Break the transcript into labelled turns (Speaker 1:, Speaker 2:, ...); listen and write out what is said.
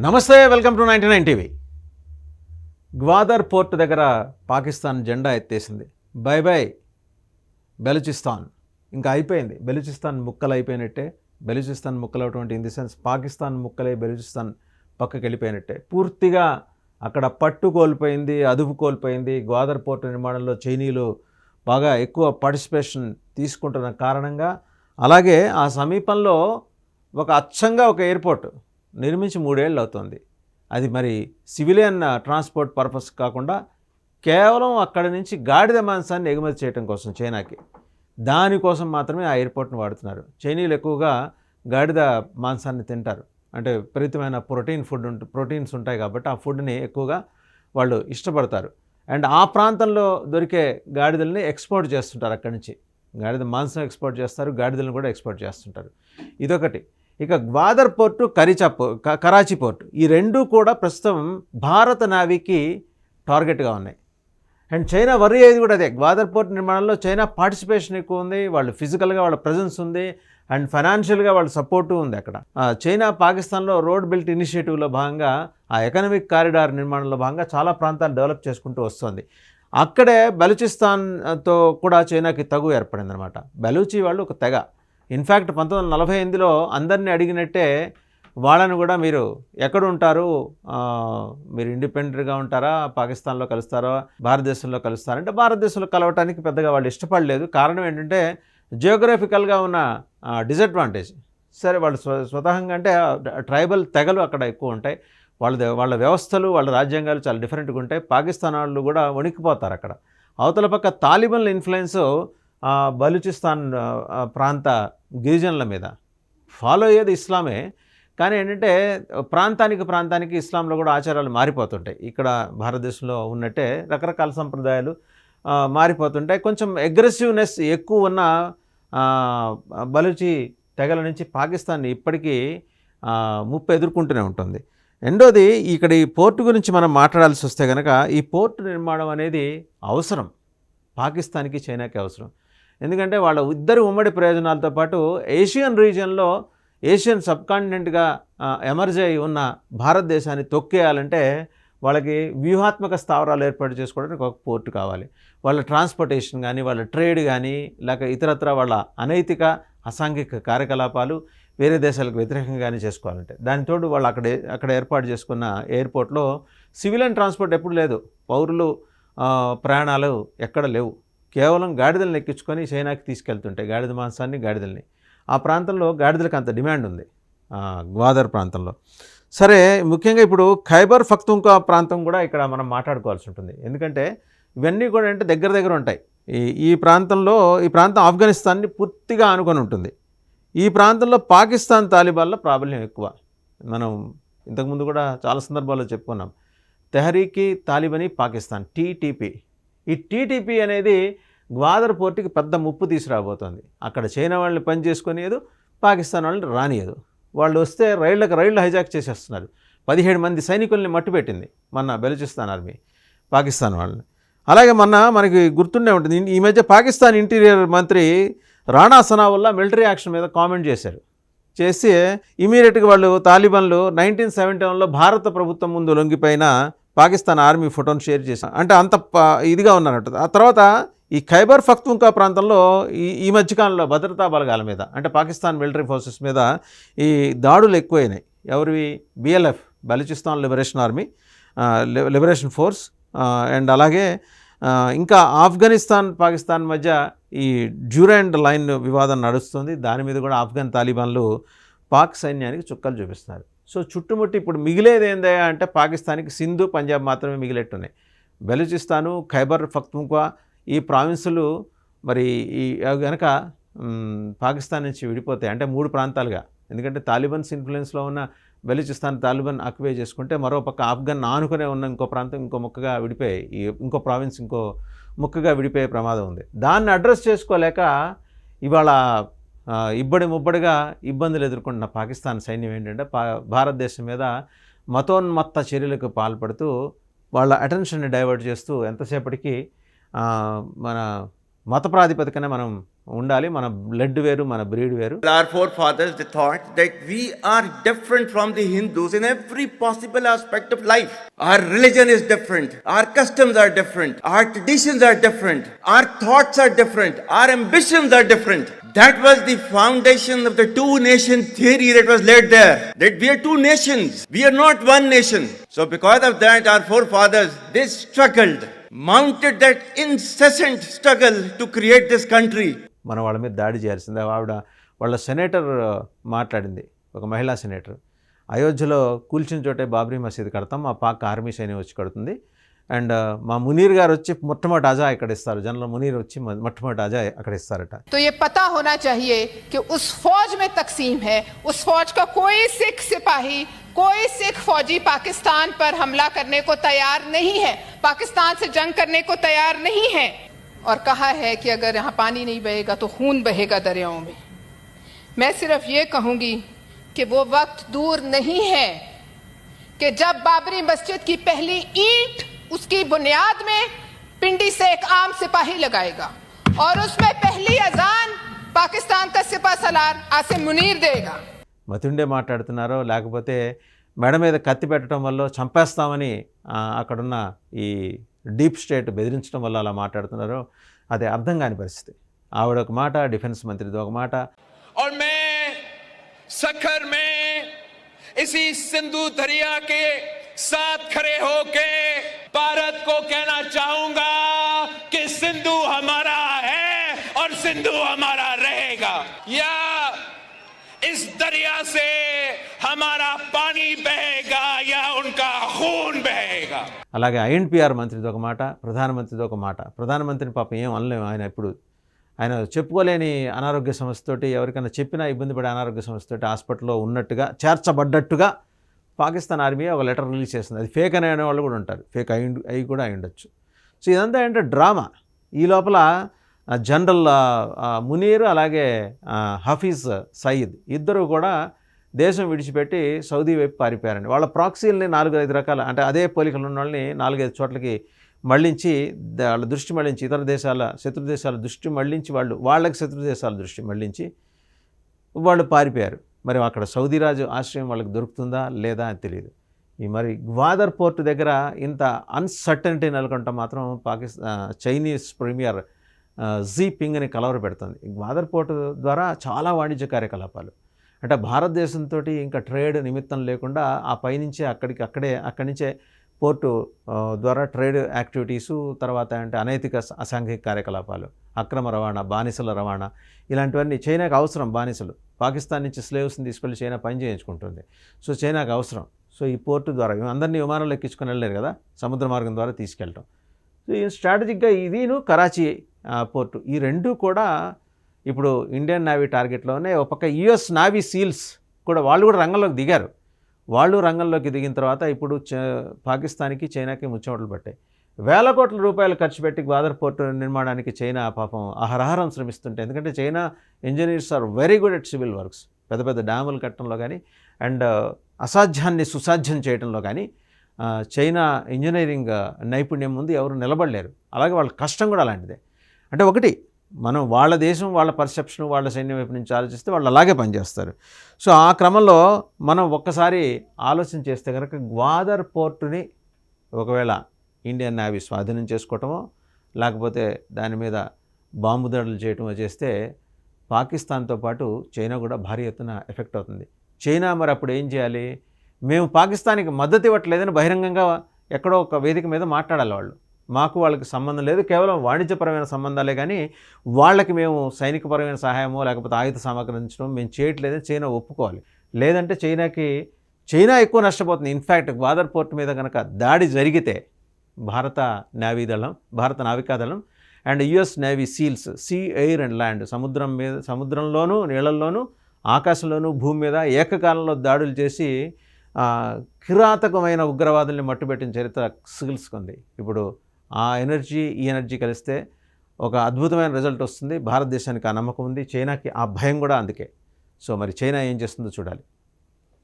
Speaker 1: నమస్తే, welcome to 99 TV. Gwadar port దగ్గర పాకిస్తాన్ జెండా ఎత్తేసింది. By by Balochistan. ఇంకా అయిపోయింది. బెలూచిస్తాన్ ముక్కలు అయిపోయినట్టే. బెలూచిస్తాన్ ముక్కలటువంటి ఇన్ ది సెన్స్ పాకిస్తాన్ ముక్కలై బెలూచిస్తాన్ పక్కకి వెళ్ళిపోయినట్టే. పూర్తిగా అక్కడ పట్టు కోల్పోయింది, అదుపు కోల్పోయింది. గ్వాదర్ పోర్ట్ నిర్మాణంలో చైనీయులు బాగా ఎక్కువ పార్టిసిపేషన్ తీసుకుంటున్న కారణంగా, అలాగే ఆ సమీపంలో అచ్చంగా ఒక ఎయిర్పోర్ట్ నిర్మించి 3 ఏళ్ళు అవుతుంది. అది మరి సివిలియన్ ట్రాన్స్పోర్ట్ పర్పస్ కాకుండా కేవలం అక్కడి నుంచి గాడిద మాంసాన్ని ఎగుమతి చేయడం కోసం చైనాకి, దానికోసం మాత్రమే ఆ ఎయిర్పోర్ట్ని వాడుతున్నారు. చైనీయులు ఎక్కువగా గాడిద మాంసాన్ని తింటారు. అంటే విపరీతమైన ప్రోటీన్స్ ఉంటాయి కాబట్టి ఆ ఫుడ్ని ఎక్కువగా వాళ్ళు ఇష్టపడతారు. అండ్ ఆ ప్రాంతంలో దొరికే గాడిదల్ని ఎక్స్పోర్ట్ చేస్తుంటారు. అక్కడి నుంచి గాడిద మాంసం ఎక్స్పోర్ట్ చేస్తారు, గాడిదలను కూడా ఎక్స్పోర్ట్ చేస్తుంటారు. ఇదొకటి. ఇక గ్వాదర్ పోర్టు, కరాచీ పోర్టు, ఈ రెండూ కూడా ప్రస్తుతం భారత నావీకి టార్గెట్గా ఉన్నాయి. అండ్ చైనా వర్రీ అయ్యేది కూడా అదే. గ్వాదర్ పోర్ట్ నిర్మాణంలో చైనా పార్టిసిపేషన్ ఎక్కువ ఉంది, వాళ్ళు ఫిజికల్గా వాళ్ళ ప్రజెన్స్ ఉంది, అండ్ ఫైనాన్షియల్గా వాళ్ళ సపోర్టు ఉంది. అక్కడ చైనా పాకిస్తాన్లో రోడ్ బిల్ట్ ఇనిషియేటివ్లో భాగంగా, ఆ ఎకనామిక్ కారిడార్ నిర్మాణంలో భాగంగా చాలా ప్రాంతాలు డెవలప్ చేసుకుంటూ వస్తుంది. అక్కడే బలూచిస్తాన్తో కూడా చైనాకి తగు ఏర్పడిందనమాట. బలూచి వాళ్ళు ఒక తెగ. ఇన్ఫ్యాక్ట్ 1948లో అందరినీ అడిగినట్టే వాళ్ళని కూడా మీరు ఎక్కడుంటారు, మీరు ఇండిపెండెంట్గా ఉంటారా, పాకిస్తాన్లో కలుస్తారా, భారతదేశంలో కలుస్తారంటే భారతదేశంలో కలవటానికి పెద్దగా వాళ్ళు ఇష్టపడలేదు. కారణం ఏంటంటే జియోగ్రఫికల్గా ఉన్న డిసడ్వాంటేజ్. సరే, వాళ్ళు స్వతహంగా అంటే ట్రైబల్ తెగలు అక్కడ ఎక్కువ ఉంటాయి. వాళ్ళ వ్యవస్థలు, వాళ్ళ రాజ్యాంగాలు చాలా డిఫరెంట్గా ఉంటాయి. పాకిస్తాన్ వాళ్ళు కూడా వణికిపోతారు అక్కడ. అవతల పక్క తాలిబన్ల ఇన్ఫ్లుయెన్స్ బలూచిస్తాన్ ప్రాంత గిరిజనుల మీద. ఫాలో అయ్యేది ఇస్లామే, కానీ ఏంటంటే ప్రాంతానికి ఇస్లాంలో కూడా ఆచారాలు మారిపోతుంటాయి. ఇక్కడ భారతదేశంలో ఉన్నట్టే రకరకాల సంప్రదాయాలు మారిపోతుంటాయి. కొంచెం అగ్రెసివ్నెస్ ఎక్కువ ఉన్న బలూచి తెగల నుంచి పాకిస్తాన్ ఇప్పటికీ ముప్పు ఎదుర్కొంటూనే ఉంటుంది. రెండోది, ఇక్కడ ఈ పోర్టు గురించి మనం మాట్లాడాల్సి వస్తే కనుక, ఈ పోర్టు నిర్మాణం అనేది అవసరం, పాకిస్తాన్కి చైనాకి అవసరం. ఎందుకంటే వాళ్ళ ఇద్దరు ఉమ్మడి ప్రయోజనాలతో పాటు ఏషియన్ రీజియన్లో, ఏషియన్ సబ్ కాంటినెంట్గా ఎమర్జ్ అయి ఉన్న భారతదేశాన్ని తొక్కేయాలంటే వాళ్ళకి వ్యూహాత్మక స్థావరాలు ఏర్పాటు చేసుకోవడానికి ఒక పోర్టు కావాలి. వాళ్ళ ట్రాన్స్పోర్టేషన్ కానీ, వాళ్ళ ట్రేడ్ కానీ, లేక ఇతరత్ర వాళ్ళ అనైతిక అసాంఘిక కార్యకలాపాలు వేరే దేశాలకు వ్యతిరేకంగానే చేసుకోవాలంటే, దానితోడు వాళ్ళు అక్కడ ఏర్పాటు చేసుకున్న ఎయిర్పోర్ట్లో సివిలియన్ ట్రాన్స్పోర్ట్ ఎప్పుడు లేదు. పౌరులు ప్రయాణాలు ఎక్కడ లేవు. కేవలం గాడిదలను ఎక్కించుకొని చైనాకి తీసుకెళ్తుంటాయి, గాడిద మాంసాన్ని, గాడిదల్ని. ఆ ప్రాంతంలో గాడిదలకు అంత డిమాండ్ ఉంది గ్వాదర్ ప్రాంతంలో. సరే, ముఖ్యంగా ఇప్పుడు ఖైబర్ పఖ్తూన్ఖ్వా ప్రాంతం కూడా ఇక్కడ మనం మాట్లాడుకోవాల్సి ఉంటుంది. ఎందుకంటే ఇవన్నీ కూడా అంటే దగ్గర ఉంటాయి. ఈ ప్రాంతం ఆఫ్ఘనిస్తాన్ని పూర్తిగా ఆనుకొని ఉంటుంది. ఈ ప్రాంతంలో పాకిస్తాన్ తాలిబాన్ల ప్రాబల్యం ఎక్కువ. మనం ఇంతకుముందు కూడా చాలా సందర్భాల్లో చెప్పుకున్నాం. తెహరీకి తాలిబానీ పాకిస్తాన్, టీటీపీ. ఈ టీటీపీ అనేది గ్వాదర్ పోర్టుకి పెద్ద ముప్పు తీసుకురాబోతోంది. అక్కడ చైనా వాళ్ళని పని చేసుకునేది, పాకిస్తాన్ వాళ్ళని రానియదు. వాళ్ళు వస్తే రైళ్లు హైజాక్ చేసేస్తున్నారు. 17 మంది సైనికుల్ని మట్టుపెట్టింది మొన్న బెలూచిస్తాన్ ఆర్మీ పాకిస్తాన్ వాళ్ళని. అలాగే మనకి గుర్తుండే ఉంటుంది, ఈ మధ్య పాకిస్తాన్ ఇంటీరియర్ మంత్రి రాణా సనావుల్లా మిలిటరీ యాక్షన్ మీద కామెంట్ చేసి ఇమీడియట్గా వాళ్ళు తాలిబాన్లు 1971లో భారత ప్రభుత్వం ముందు లొంగిపోయిన పాకిస్తాన్ ఆర్మీ ఫోటోను షేర్ చేశారు. అంటే అంత ఇదిగా ఉన్నారట. ఆ తర్వాత ఈ ఖైబర్ పఖ్తూన్ఖ్వా ప్రాంతంలో ఈ మధ్యకాలంలో భద్రతా బలగాల మీద, అంటే పాకిస్తాన్ మిలిటరీ ఫోర్సెస్ మీద ఈ దాడులు ఎక్కువైనాయి. ఎవరివి? BLF, Balochistan liberation force. And అలాగే ఇంకా ఆఫ్ఘనిస్తాన్ పాకిస్తాన్ మధ్య ఈ డ్యూరాండ్ లైన్ వివాదం నడుస్తుంది. దాని మీద కూడా ఆఫ్ఘన్ తాలిబాన్లు పాక్ సైన్యానికి చుక్కలు చూపిస్తున్నారు. సో చుట్టుముట్టి ఇప్పుడు మిగిలేది ఏందా అంటే పాకిస్తాన్కి సింధు, పంజాబ్ మాత్రమే మిగిలేట్టున్నాయి. బలూచిస్తాను, ఖైబర్ పఖ్తూన్ఖ్వా ఈ ప్రావిన్సులు మరి ఈ కనుక పాకిస్తాన్ నుంచి విడిపోతాయి. అంటే 3 ప్రాంతాలుగా. ఎందుకంటే తాలిబాన్స్ ఇన్ఫ్లుయెన్స్లో ఉన్న బలూచిస్తాన్ తాలిబాన్ ఆక్యుపై చేసుకుంటే, మరోపక్క ఆఫ్ఘన్ ఆనుకునే ఉన్న ఇంకో ప్రాంతం ఇంకో ముక్కగా విడిపోయాయి. ఇంకో ప్రావిన్స్ ఇంకో ముక్కగా విడిపోయే ప్రమాదం ఉంది. దాన్ని అడ్రస్ చేసుకోలేక ఇవాళ ముబ్బడిగా ఇబ్బందులు ఎదుర్కొంటున్న పాకిస్తాన్ సైన్యం ఏంటంటే భారతదేశం మీద మతోన్మత్త చర్యలకు పాల్పడుతూ వాళ్ళ అటెన్షన్ని డైవర్ట్ చేస్తూ ఎంతసేపటికి మన మత ప్రాతిపదికనే మనం ఉండాలి, మన బ్లడ్ వేరు, మన బ్రీడ్ వేరు.
Speaker 2: Our forefathers, they thought that we are different from the Hindus in every possible aspect of life. Our religion is different, our customs are different, our traditions are different, our thoughts are different, our ambitions are different. That was the foundation of the two nation theory that was laid there. That we are two nations, we are not one nation. So because of that, our forefathers, they struggled, mounted that incessant struggle to create this country.
Speaker 1: మన వాళ్ళ మీద దాడి చేయాల్సిందే. ఆవిడ వాళ్ళ senator మాట్లాడింది, ఒక మహిళా సెనేటర్, అయోధ్యలో కూల్చిన చోటే బాబ్రీ మసీద్ కడతాం, మా పాక్ ఆర్మీ సైన్యం వచ్చి కడుతుంది, అండ్ మా మునీర్ గారు వచ్చి మొట్టమొదటి అజా ఇక్కడ ఇస్తారు, జనరల్ మునీర్ వచ్చి మొట్టమొదటి అజా అక్కడ ఇస్తారట.
Speaker 3: तो ये पता होना चाहिए कि उस फौज में तकसीम है, उस फौज का कोई सिख सिपाही, कोई सिख फौजी पाकिस्तान पर हमला करने को तैयार नहीं है, पाकिस्तान से जंग करने को तैयार नहीं है, और कहा है कि अगर यहाँ पानी नहीं बहेगा तो खून बहेगा दरियाओं में. मैं सिर्फ ये कहूंगी कि वो वक्त दूर नहीं है कि जब बाबरी मस्जिद की पहली ईंट उसकी बुनियाद में पिंडी से एक आम सिपाही लगाएगा और उसमें पहली अजान पाकिस्तान का सिपा सलार आसिम मुनीर देगा.
Speaker 1: మతుండే మాట్లాడుతున్నారో లేకపోతే మెడ మీద కత్తి పెట్టడం వల్ల చంపేస్తామని అక్కడున్న ఈ డీప్ స్టేట్ బెదిరించడం వల్ల అలా మాట్లాడుతున్నారో అది అర్థం కాని పరిస్థితి. ఆవిడ ఒక మాట, డిఫెన్స్ మంత్రిది ఒక మాట.
Speaker 4: और मैं सखर में इसी सिंधु दरिया के साथ खड़े होके भारत को कहना चाहूंगा कि सिंधु हमारा है और सिंधु हमारा रहेगा. या इस दरिया से हमारा पानी बहेगा या उनका खून बहेगा.
Speaker 1: అలాగే ఐఎన్పిఆర్ మంత్రిది ఒక మాట, ప్రధానమంత్రిది ఒక మాట. ప్రధానమంత్రిని పాపం ఏం అనలేము, ఆయన చెప్పుకోలేని అనారోగ్య సమస్యతోటి, ఎవరికైనా చెప్పినా ఇబ్బంది పడే అనారోగ్య సమస్యతోటి హాస్పిటల్లో ఉన్నట్టుగా, చేర్చబడ్డట్టుగా పాకిస్తాన్ ఆర్మీ ఒక లెటర్ రిలీజ్ చేస్తుంది. అది ఫేక్ అనే వాళ్ళు కూడా ఉంటారు, ఫేక్ అయి కూడా అయి ఉండొచ్చు. సో ఇదంతా ఏంటంటే డ్రామా. ఈ లోపల జనరల్ మునీర్ అలాగే హఫీజ్ సయీద్ ఇద్దరు కూడా దేశం విడిచిపెట్టి సౌదీ వైపు పారిపోయారండి. వాళ్ళ ప్రాక్సీల్ని 4-5 రకాల, అంటే అదే పోలికలు ఉన్న వాళ్ళని 4-5 చోట్లకి మళ్ళించి, వాళ్ళ దృష్టి మళ్ళించి, ఇతర దేశాల శత్రు దేశాల దృష్టి మళ్ళించి, వాళ్ళకి శత్రు దేశాల దృష్టి మళ్ళించి వాళ్ళు పారిపోయారు. మరి అక్కడ సౌదీ రాజు ఆశ్రయం వాళ్ళకి దొరుకుతుందా లేదా అని తెలియదు. ఈ మరి గ్వాదర్ పోర్టు దగ్గర ఇంత అన్సర్టనిటీ నెలకొంట మాత్రం చైనీస్ ప్రీమియర్ జీ పింగ్ని కలవర పెడుతుంది. గ్వాదర్ పోర్టు ద్వారా చాలా వాణిజ్య కార్యకలాపాలు, అంటే భారతదేశంతో ఇంకా ట్రేడ్ నిమిత్తం లేకుండా ఆ పైనుంచే అక్కడి నుంచే పోర్టు ద్వారా ట్రేడ్ యాక్టివిటీసు, తర్వాత అంటే అనైతిక అసాంఘిక కార్యకలాపాలు, అక్రమ రవాణా, బానిసల రవాణా, ఇలాంటివన్నీ చైనాకు అవసరం. బానిసలు పాకిస్తాన్ నుంచి స్లేవ్స్ని తీసుకెళ్ళి చైనా పని చేయించుకుంటుంది. సో చైనాకు అవసరం. సో ఈ పోర్టు ద్వారా అందరినీ విమానంలో ఎక్కించుకొని వెళ్ళలేరు కదా, సముద్ర మార్గం ద్వారా తీసుకెళ్ళటం. సో ఈ స్ట్రాటజిక్గా ఇదిను కరాచీ పోర్టు, ఈ రెండు కూడా ఇప్పుడు ఇండియన్ నేవీ టార్గెట్లోనే. ఒక పక్క యుఎస్ నేవీ సీల్స్ కూడా వాళ్ళు కూడా రంగంలోకి దిగారు. వాళ్ళు రంగంలోకి దిగిన తర్వాత ఇప్పుడు పాకిస్తాన్కి చైనాకి ముచ్చమటలు పట్టాయి. వేల కోట్ల రూపాయలు ఖర్చు పెట్టి గ్వాదర్ పోర్టు నిర్మాణానికి చైనా పాపం అహరహరం శ్రమిస్తుంటే, ఎందుకంటే China engineers are very good at civil works, పెద్ద పెద్ద డ్యాములు కట్టడంలో కానీ అండ్ అసాధ్యాన్ని సుసాధ్యం చేయడంలో కానీ చైనా ఇంజనీరింగ్ నైపుణ్యం ముందు ఎవరు నిలబడలేరు. అలాగే వాళ్ళ కష్టం కూడా అలాంటిదే. అంటే ఒకటి మనం వాళ్ళ దేశం, వాళ్ళ పర్సెప్షన్, వాళ్ళ సైన్యం వైపు నుంచి ఆలోచిస్తే వాళ్ళు అలాగే పనిచేస్తారు. సో ఆ క్రమంలో మనం ఒక్కసారి ఆలోచన చేస్తే కనుక గ్వాదర్ పోర్టుని ఒకవేళ ఇండియన్ నేవీ స్వాధీనం చేసుకోవటమో లేకపోతే దాని మీద బాంబు దాడులు చేయటమో చేస్తే పాకిస్తాన్తో పాటు చైనా కూడా భారీ ఎత్తున ఎఫెక్ట్ అవుతుంది. చైనా మరి అప్పుడు ఏం చేయాలి? మేము పాకిస్తాన్కి మద్దతు ఇవ్వట్లేదని బహిరంగంగా ఎక్కడో ఒక వేదిక మీద మాట్లాడాలి. మాకు వాళ్ళకి సంబంధం లేదు, కేవలం వాణిజ్యపరమైన సంబంధాలే, కానీ వాళ్ళకి మేము సైనికపరమైన సహాయమో లేకపోతే ఆయుధ సమగ్రించడం మేము చేయట్లేదని చైనా ఒప్పుకోవాలి. లేదంటే చైనా ఎక్కువ నష్టపోతుంది. ఇన్ఫ్యాక్ట్ గ్వాదర్ పోర్ట్ మీద కనుక దాడి జరిగితే భారత నావికాదళం and US navy seals, sea, air and land, సముద్రంలోనూ నీళ్లల్లోనూ ఆకాశంలోనూ భూమి మీద ఏకకాలంలో దాడులు చేసి కిరాతకమైన ఉగ్రవాదుల్ని మట్టుబెట్టిన చరిత్ర సీల్స్కుంది. ఇప్పుడు ఆ ఎనర్జీ ఈ ఎనర్జీ కలిస్తే ఒక అద్భుతమైన రిజల్ట్ వస్తుంది. భారతదేశానికి ఆ నమ్మకం ఉంది, చైనాకి ఆ భయం కూడా అందుకే. సో మరి చైనా ఏం చేస్తుందో చూడాలి.